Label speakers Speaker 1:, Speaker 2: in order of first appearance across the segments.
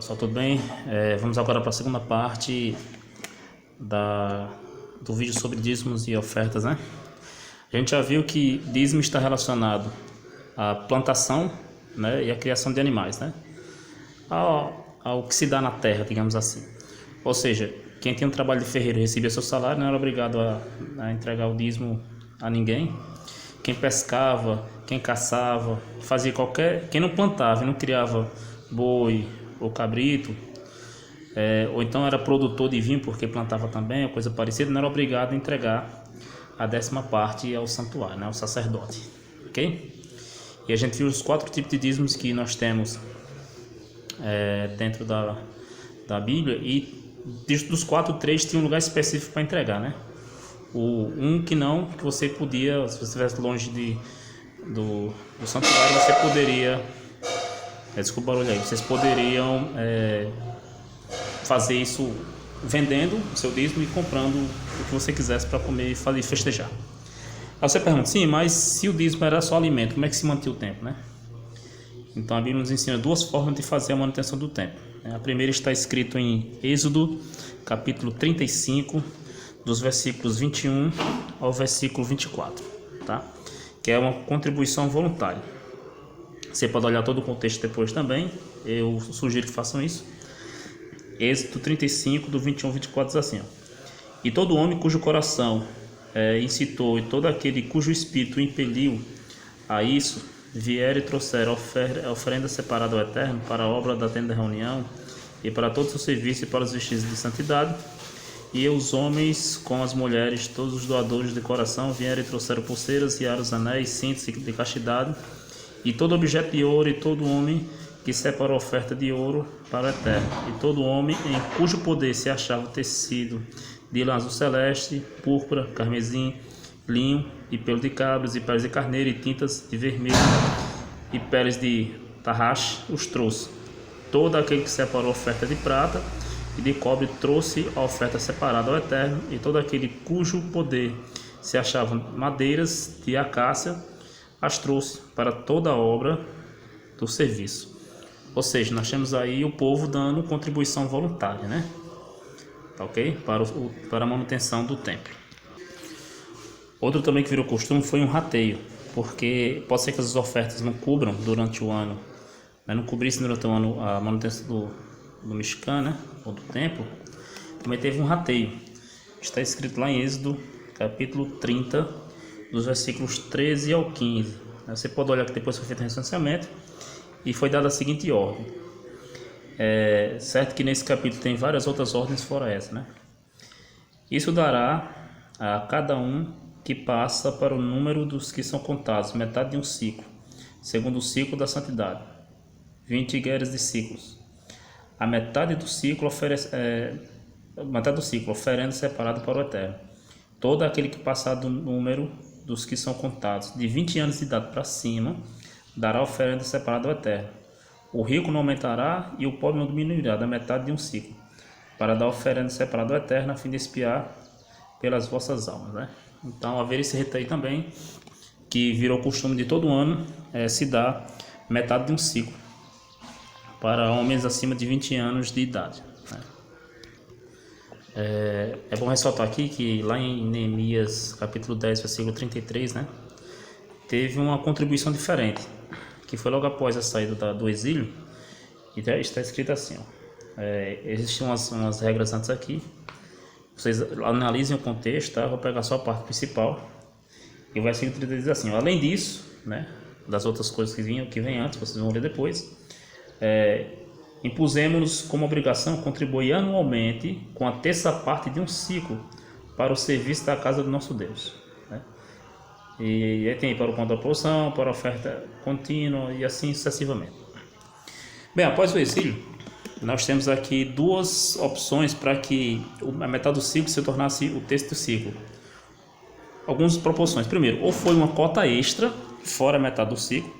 Speaker 1: Pessoal, tudo bem? Vamos agora para a segunda parte do vídeo sobre dízimos e ofertas, né? A gente já viu que dízimo está relacionado à plantação, né, e à criação de animais, né? Ao que se dá na terra, digamos assim. Ou seja, quem tem um trabalho de ferreiro e recebia seu salário não era obrigado a entregar o dízimo a ninguém. Quem pescava, quem caçava, quem não plantava e não criava boi ou cabrito, ou então era produtor de vinho porque plantava também, ou coisa parecida, não era obrigado a entregar a 10ª parte ao santuário, né, ao sacerdote, ok? E a gente viu os 4 tipos de dízimos que nós temos dentro da Bíblia, e dos 4, 3 tinha um lugar específico para entregar, né? Que você podia, se você estivesse longe do santuário, você poderia, desculpa o barulho aí, vocês poderiam fazer isso vendendo o seu dízimo e comprando o que você quisesse para comer e festejar. Aí você pergunta, sim, mas se o dízimo era só alimento, como é que se mantinha o templo, né? Então a Bíblia nos ensina 2 formas de fazer a manutenção do templo. A primeira está escrito em Êxodo, capítulo 35, dos versículos 21 ao versículo 24, tá? Que é uma contribuição voluntária. Você pode olhar todo o contexto depois também, eu sugiro que façam isso. Êxodo 35, do 21 ao 24 diz assim, ó: E todo homem cujo coração incitou, e todo aquele cujo espírito o impeliu a isso, vier e trouxer oferenda separada ao Eterno para a obra da tenda da reunião e para todo o seu serviço e para os vestidos de santidade, e os homens com as mulheres, todos os doadores de coração, vieram e trouxeram pulseiras, aros, anéis, cintos de castidade, e todo objeto de ouro, e todo homem que separou oferta de ouro para o Eterno, e todo homem em cujo poder se achava o tecido de lã azul celeste, púrpura, carmesim, linho e pelo de cabras, e peles de carneiro, e tintas de vermelho, e peles de tarraxe, os trouxe. Todo aquele que separou oferta de prata e de cobre trouxe a oferta separada ao Eterno, e todo aquele cujo poder se achava madeiras de acácia, as trouxe para toda a obra do serviço. Ou seja, nós temos aí o povo dando contribuição voluntária, né? Ok? Para a manutenção do templo. Outro também que virou costume foi um rateio, porque pode ser que as ofertas não cubram durante o ano, né? Não cobrissem durante o ano a manutenção do Mishkan, né? Ou do templo. Também teve um rateio. Está escrito lá em Êxodo, capítulo 30, dos versículos 13 ao 15. Você pode olhar que depois foi feito o recenseamento e foi dada a seguinte ordem. Certo que nesse capítulo tem várias outras ordens fora essa, né? Isso dará a cada um que passa para o número dos que são contados, metade de um ciclo, segundo o ciclo da santidade, 20 gueras de ciclos. A metade do ciclo oferenda separada para o Eterno. Todo aquele que passar do número dos que são contados, de 20 anos de idade para cima, dará oferenda separada ao Eterno. O rico não aumentará e o pobre não diminuirá da metade de um ciclo, para dar oferenda separada ao Eterno, a fim de expiar pelas vossas almas, né? Então, haver esse reteio também, que virou costume de todo ano, se dá metade de um ciclo para homens acima de 20 anos de idade, né? É bom ressaltar aqui que lá em Neemias, capítulo 10, versículo 33, né, teve uma contribuição diferente, que foi logo após a saída do exílio, e está escrito assim, ó, existem umas regras antes aqui, vocês analisem o contexto, tá? Eu vou pegar só a parte principal, e o versículo 33 diz assim, ó: Além disso, né, das outras coisas que vem antes, vocês vão ler depois, impusemos-nos como obrigação contribuir anualmente com a 1/3 de um ciclo para o serviço da casa do nosso Deus, né? E aí tem para o pão da porção, para a oferta contínua e assim sucessivamente. Bem, após o exílio, nós temos aqui 2 opções para que a metade do ciclo se tornasse o terço do ciclo. Algumas proporções. Primeiro, ou foi uma cota extra, fora a metade do ciclo,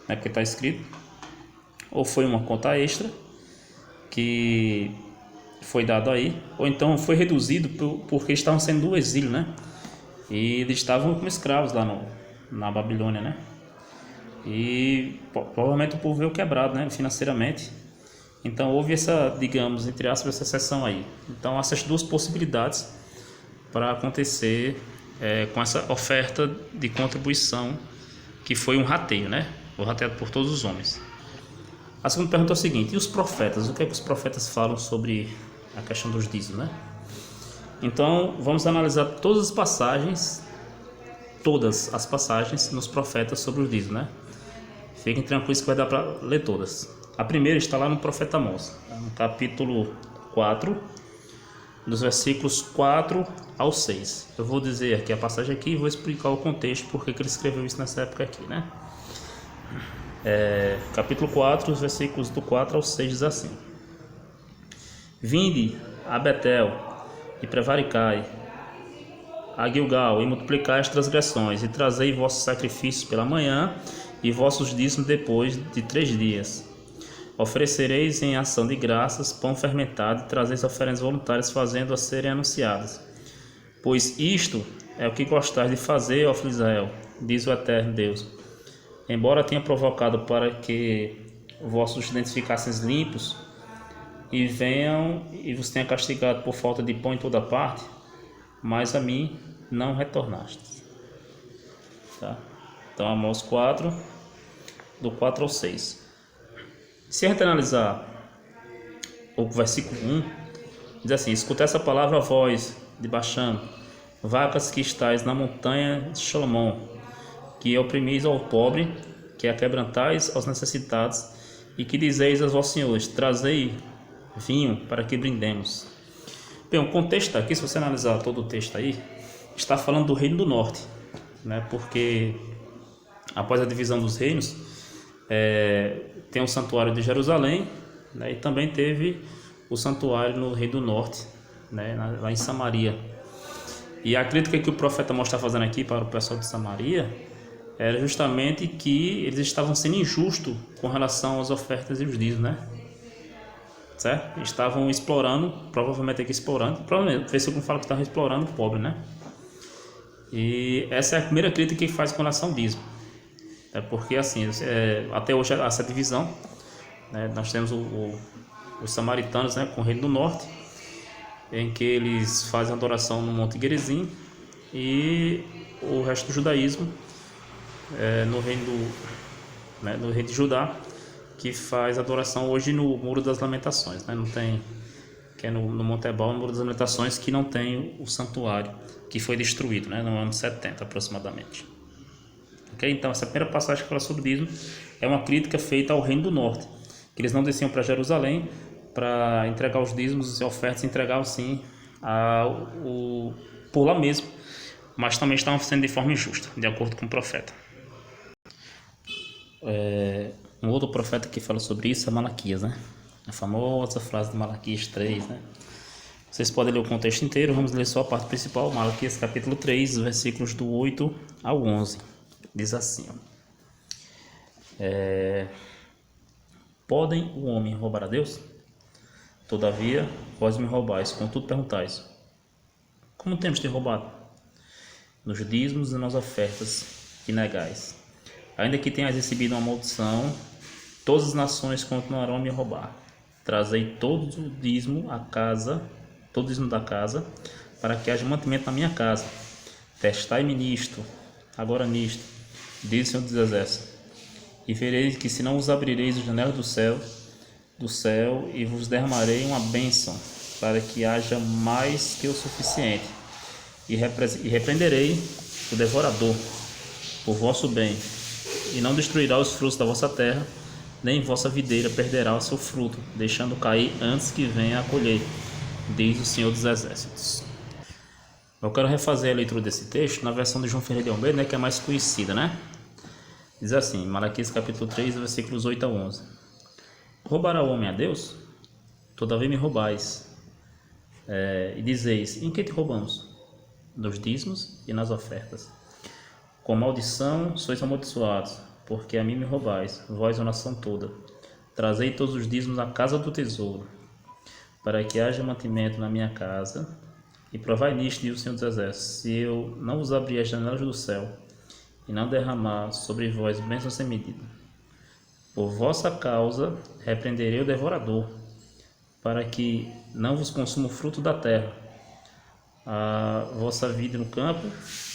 Speaker 1: né, porque está escrito, ou foi uma conta extra que foi dado aí, ou então foi reduzido porque eles estavam sendo do exílio, né? E eles estavam como escravos lá na Babilônia, né? E provavelmente o povo veio quebrado, né, financeiramente, Então houve essa, digamos, entre aspas, essa exceção aí. Então essas duas possibilidades para acontecer com essa oferta de contribuição, que foi um rateio, né? Foi rateado por todos os homens. A segunda pergunta é o seguinte: e os profetas? O que é que os profetas falam sobre a questão dos dízimos, né? Então vamos analisar todas as passagens nos profetas sobre os dízimos, né? Fiquem tranquilos que vai dar para ler todas. A primeira está lá no profeta Amós, no capítulo 4, dos versículos 4 ao 6. Eu vou dizer aqui a passagem aqui e vou explicar o contexto, porque que ele escreveu isso nessa época aqui, né? Capítulo 4, os versículos do 4 ao 6 diz assim: Vinde a Betel e prevaricai, a Gilgal, e multiplicai as transgressões, e trazei vossos sacrifícios pela manhã, e vossos dízimos depois de 3 dias. Oferecereis em ação de graças pão fermentado, e trazeis oferendas voluntárias, fazendo-as serem anunciadas. Pois isto é o que gostais de fazer, ó filho de Israel, diz o Eterno Deus. Embora tenha provocado para que vossos dentes ficassem limpos, e venham e vos tenha castigado por falta de pão em toda parte, mas a mim não retornastes. Tá? Então, Amós 4, do 4 ao 6. Se a gente analisar o versículo 1, diz assim: Escutai essa palavra, voz de Baixã, vacas que estáis na montanha de Salomão, que oprimis ao pobre, que aquebrantais aos necessitados, e que dizeis aos vossos senhores: trazei vinho para que brindemos. Bem, o contexto aqui, se você analisar todo o texto aí, está falando do reino do norte, né? Porque após a divisão dos reinos, tem o santuário de Jerusalém, né? E também teve o santuário no reino do norte, né? Lá em Samaria. E a crítica que o profeta Amós está fazendo aqui para o pessoal de Samaria era justamente que eles estavam sendo injustos com relação às ofertas e os dízimos, né? Certo? Estavam explorando, provavelmente o versículo fala que estavam explorando o pobre, né? E essa é a primeira crítica que faz com relação ao dízimo. Porque assim, até hoje essa divisão, né? Nós temos os samaritanos, né, com o reino do norte, em que eles fazem adoração no Monte Gerizim, e o resto do judaísmo no reino de Judá, que faz adoração hoje no Muro das Lamentações, né? Não tem, que é no Monte Ebal, no Muro das Lamentações, que não tem o santuário, que foi destruído, né, no ano 70 aproximadamente. Okay? Então essa primeira passagem que fala sobre o dízimo é uma crítica feita ao reino do norte, que eles não desciam para Jerusalém para entregar os dízimos e ofertas, entregavam sim por lá mesmo, mas também estavam sendo de forma injusta, de acordo com o profeta. Um outro profeta que fala sobre isso é Malaquias, né? A famosa frase de Malaquias 3, né? Vocês podem ler o contexto inteiro, vamos ler só a parte principal. Malaquias capítulo 3, versículos do 8 ao 11. Diz assim: Podem o homem roubar a Deus? Todavia, vós me roubais, contudo perguntais: como temos te roubado? Nos dízimos e nas ofertas que negais. Ainda que tenhas recebido uma maldição, todas as nações continuarão a me roubar. Trazei todo o dízimo da casa, para que haja mantimento na minha casa. Testai-me nisto, agora nisto, diz o Senhor dos Exércitos, e vereis que se não vos abrireis as janelas do céu, e vos derramarei uma bênção, para que haja mais que o suficiente, e repreenderei o devorador por vosso bem, e não destruirá os frutos da vossa terra, nem vossa videira perderá o seu fruto, deixando cair antes que venha a colheita, diz o Senhor dos Exércitos. Eu quero refazer a leitura desse texto na versão de João Ferreira de Almeida, né, que é mais conhecida, né? Diz assim, Malaquias capítulo 3, versículos 8 a 11. Roubará o homem a Deus? Todavia me roubais. E dizeis: em que te roubamos? Nos dízimos e nas ofertas. Com maldição sois amaldiçoados, porque a mim me roubais, vós a nação toda. Trazei todos os dízimos à casa do tesouro, para que haja mantimento na minha casa. E provai nisto, diz o Senhor dos Exércitos, se eu não vos abrir as janelas do céu, e não derramar sobre vós bênçãos sem medida. Por vossa causa repreenderei o devorador, para que não vos consuma o fruto da terra. A vossa vida no campo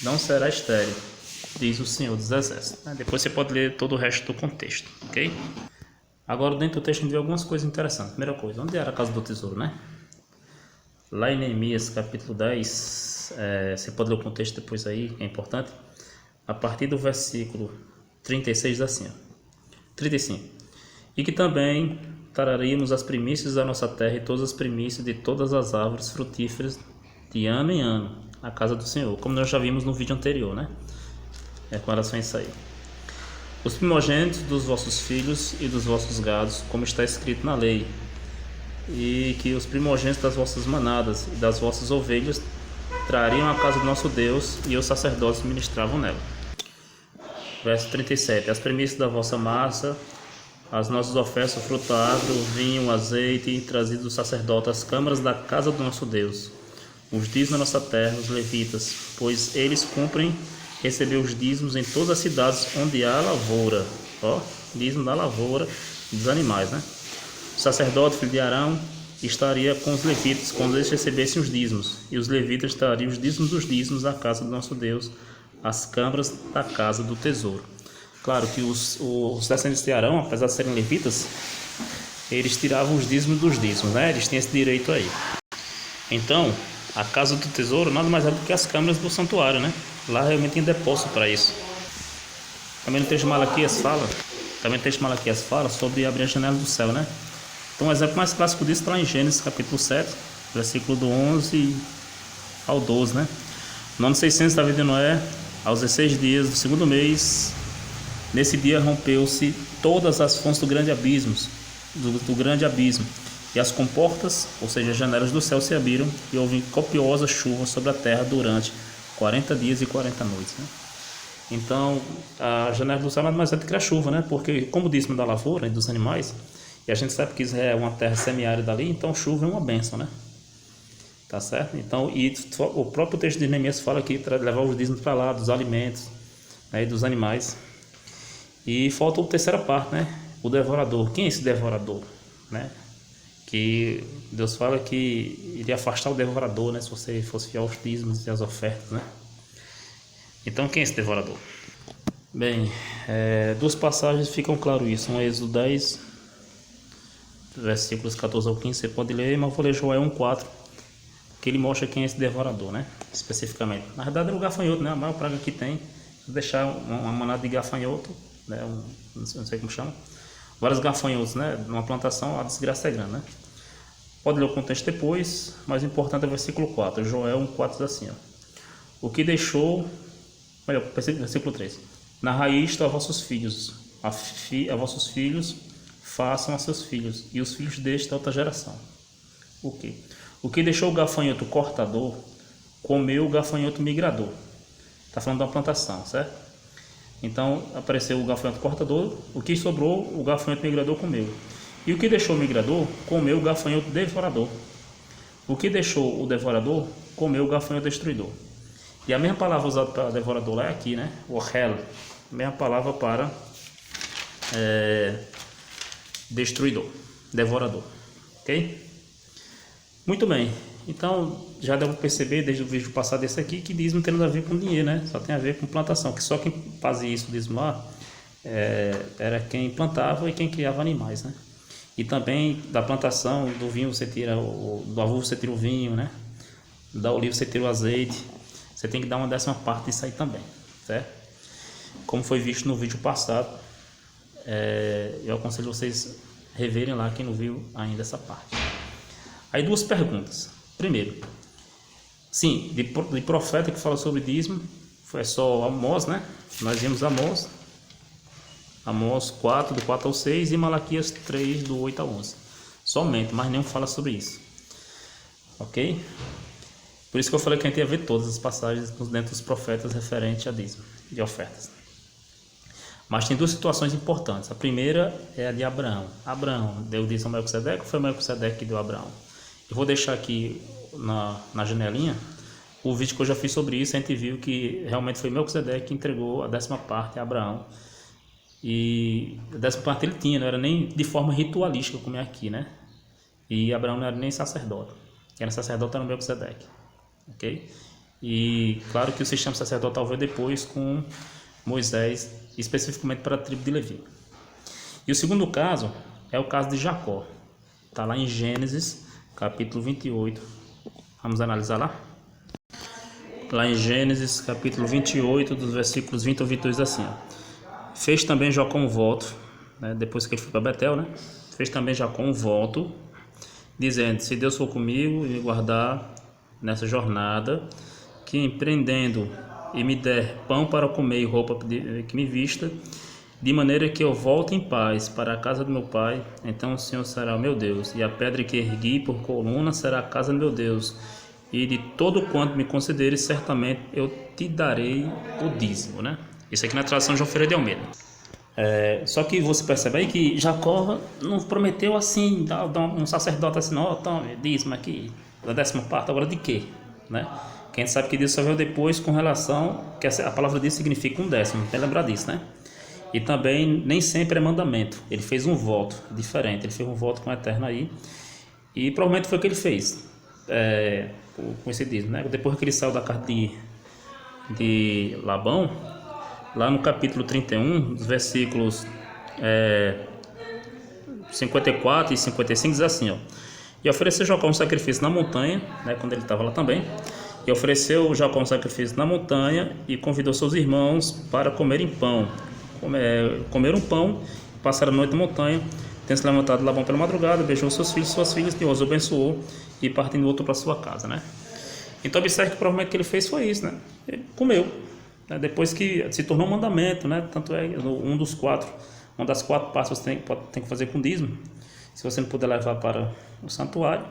Speaker 1: não será estéril, diz o Senhor dos Exércitos. Depois você pode ler todo o resto do contexto, ok? Agora, dentro do texto, a gente vê algumas coisas interessantes. Primeira coisa, onde era a casa do tesouro, né? Lá em Neemias, capítulo 10, você pode ler o contexto depois aí, é importante. A partir do versículo 36, diz assim, ó. 35. E que também traríamos as primícias da nossa terra e todas as primícias de todas as árvores frutíferas de ano em ano, à casa do Senhor, como nós já vimos no vídeo anterior, né? Com relação a isso aí. Os primogênitos dos vossos filhos e dos vossos gados, como está escrito na lei, e que os primogênitos das vossas manadas e das vossas ovelhas trariam à casa do nosso Deus, e os sacerdotes ministravam nela. Verso 37. As primícias da vossa massa, as nossas ofertas, o fruto agro, o vinho, o azeite, trazidos do sacerdote às câmaras da casa do nosso Deus. Os dízimos da nossa terra, os levitas, pois eles cumprem receber os dízimos em todas as cidades onde há lavoura. Ó, dízimo da lavoura dos animais, né? O sacerdote, filho de Arão, estaria com os levitas quando eles recebessem os dízimos, e os levitas trariam os dízimos dos dízimos à casa do nosso Deus, as câmaras da casa do tesouro. Claro que os descendentes de Arão, apesar de serem levitas, eles tiravam os dízimos dos dízimos, né? Eles tinham esse direito aí. Então, a casa do tesouro nada mais é do que as câmaras do santuário, né? Lá realmente tem depósito para isso. Também no texto de Malaquias fala sobre abrir as janelas do céu, né? Então, o exemplo mais clássico disso está lá em Gênesis capítulo 7, versículo do 11 ao 12, né? No ano 600 da vida de Noé, aos 16 dias do segundo mês, nesse dia rompeu-se todas as fontes do grande abismo, e as comportas, ou seja, as janelas do céu se abriram, e houve copiosa chuva sobre a terra durante 40 dias e 40 noites, né? Então, a janela do céu nada mais é do que a chuva, né? Porque, como o dízimo da lavoura e dos animais, e a gente sabe que Israel é uma terra semiárida ali, então chuva é uma bênção, né? Tá certo? Então, e o próprio texto de Neemias fala que levar os dízimos para lá, dos alimentos, né, e dos animais. E falta a terceira parte, né? O devorador. Quem é esse devorador? Né? Que Deus fala que iria afastar o devorador, né? Se você fosse fiel aos dízimos e às ofertas, né? Então, quem é esse devorador? Bem, duas passagens ficam claro isso. Um é Êxodo 10, versículos 14 ao 15, você pode ler, mas eu vou ler Joel 1,4, que ele mostra quem é esse devorador, né? Especificamente. Na verdade é o gafanhoto, né? A maior praga que tem. Se deixar uma manada de gafanhoto, né? Não sei como chama. Vários gafanhotos, né? Numa plantação, a desgraça é grande, né? Pode ler o contexto depois, mas o importante é o versículo 4. Joel 1,4 diz assim, ó. O que deixou... Olha, versículo 3. Na raiz estão a vossos filhos. A vossos filhos façam a seus filhos, e os filhos desta outra geração. O quê? O que deixou o gafanhoto cortador, comeu o gafanhoto migrador. Está falando de uma plantação, certo? Então, apareceu o gafanhoto cortador, o que sobrou, o gafanhoto migrador comeu. E o que deixou o migrador, comeu o gafanhoto devorador. O que deixou o devorador, comeu o gafanhoto destruidor. E a mesma palavra usada para devorador lá é aqui, né? O hel. A mesma palavra para destruidor, devorador. Ok? Muito bem. Então, já deu para perceber desde o vídeo passado esse aqui que dízimo não tem nada a ver com dinheiro, né? Só tem a ver com plantação. Que só quem fazia isso, dízimo lá, era quem plantava e quem criava animais, né? E também da plantação do vinho você tira, do avô você tira o vinho, né? Da oliva você tira o azeite. Você tem que dar uma 10ª parte disso aí também, certo? Como foi visto no vídeo passado, eu aconselho vocês reverem lá quem não viu ainda essa parte. Aí duas perguntas. Primeiro, sim, de profeta que fala sobre dízimo, foi só Amós, né? Nós vimos Amós 4, do 4 ao 6 e Malaquias 3, do 8 ao 11. Somente, mas nenhum fala sobre isso. Ok? Por isso que eu falei que a gente ia ver todas as passagens dentro dos profetas referentes a dízimo de ofertas. Mas tem duas situações importantes. A primeira é a de Abraão. Abraão deu dízimo a Melquisedeque, ou foi Melquisedeque que deu a Abraão? Eu vou deixar aqui na janelinha o vídeo que eu já fiz sobre isso. A gente viu que realmente foi Melquisedeque que entregou a 10ª parte a Abraão E a décima parte ele tinha, não era nem de forma ritualística como é aqui, né? E Abraão não era nem sacerdote. Quem era sacerdote era o Melquisedeque, ok? E claro que o sistema sacerdotal veio depois com Moisés, especificamente para a tribo de Levi. E o segundo caso é o caso de Jacó. Está lá em Gênesis, capítulo 28. Vamos analisar lá? Lá em Gênesis, capítulo 28, dos versículos 20 ao 22, assim, ó. Fez também Jacó um voto, né, depois que ele foi para Betel, né? Fez também Jacó um voto, dizendo: se Deus for comigo e me guardar nessa jornada, que empreendendo e me der pão para comer e roupa que me vista, de maneira que eu volte em paz para a casa do meu pai, então o Senhor será o meu Deus, e a pedra que ergui por coluna será a casa do meu Deus, e de todo quanto me concederes, certamente eu te darei o dízimo, né? Isso aqui na tradução de João Ferreira de Almeida. Só que você percebe aí que Jacó não prometeu assim, dar um sacerdote assim, ó, tome, dízimo aqui, da décima parte, agora de quê? Né? Quem sabe que Deus só veio depois com relação, que a palavra dízimo significa um décimo, tem que lembrar disso, né? E também nem sempre é mandamento, ele fez um voto diferente, ele fez um voto com o Eterno aí, e provavelmente foi o que ele fez, com esse dízimo, né? Depois que ele saiu da casa de Labão, lá no capítulo 31, dos versículos 54 e 55, diz assim, ó: e ofereceu Jacó um sacrifício na montanha, né, quando ele estava lá também, e ofereceu Jacó um sacrifício na montanha e convidou seus irmãos para comerem pão, comer um pão, passaram a noite na montanha, tendo se levantado Labão pela madrugada, beijou seus filhos e suas filhas, e os abençoou, e partindo outro para sua casa, né? Então observe que provavelmente o que ele fez foi isso, né? Ele comeu, né? Depois que se tornou um mandamento, né? Tanto é uma das quatro partes você tem que fazer com dízimo. Se você não puder levar para o santuário,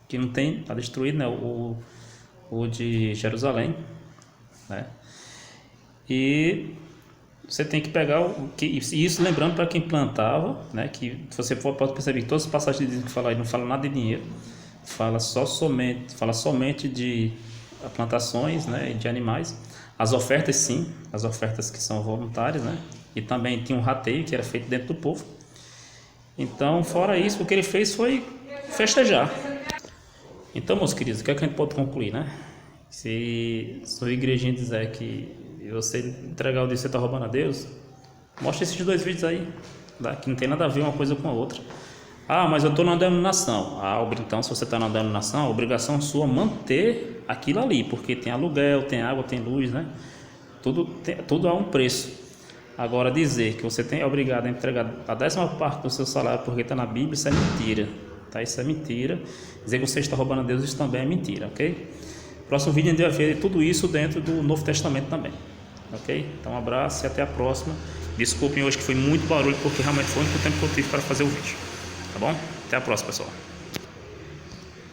Speaker 1: que não tem, está destruído, né? O de Jerusalém, né? E você tem que pegar isso lembrando para quem plantava, né? Que você pode perceber que todas as passagens de dízimo que fala aí não falam nada de dinheiro. Fala somente de plantações, né, de animais. As ofertas, sim, as ofertas que são voluntárias, né, e também tinha um rateio que era feito dentro do povo. Então, fora isso, o que ele fez foi festejar. Então, meus queridos, o que é que a gente pode concluir, né? Se sua igrejinha dizer que você entregar o dia que você está roubando a Deus, mostra esses dois vídeos aí, tá? Que não tem nada a ver uma coisa com a outra. Ah, mas eu estou na denominação. Então, se você está na denominação, a obrigação sua é manter aquilo ali, porque tem aluguel, tem água, tem luz, né? Tudo há um preço. Agora, dizer que você é obrigado a entregar a 10ª parte do seu salário porque está na Bíblia, isso é mentira, tá? Isso é mentira. Dizer que você está roubando a Deus, isso também é mentira, ok? Próximo vídeo a gente vai ver tudo isso dentro do Novo Testamento também, ok? Então, um abraço e até a próxima. Desculpem hoje que foi muito barulho, porque realmente foi o único tempo que eu tive para fazer o vídeo. Tá bom? Até a próxima, pessoal.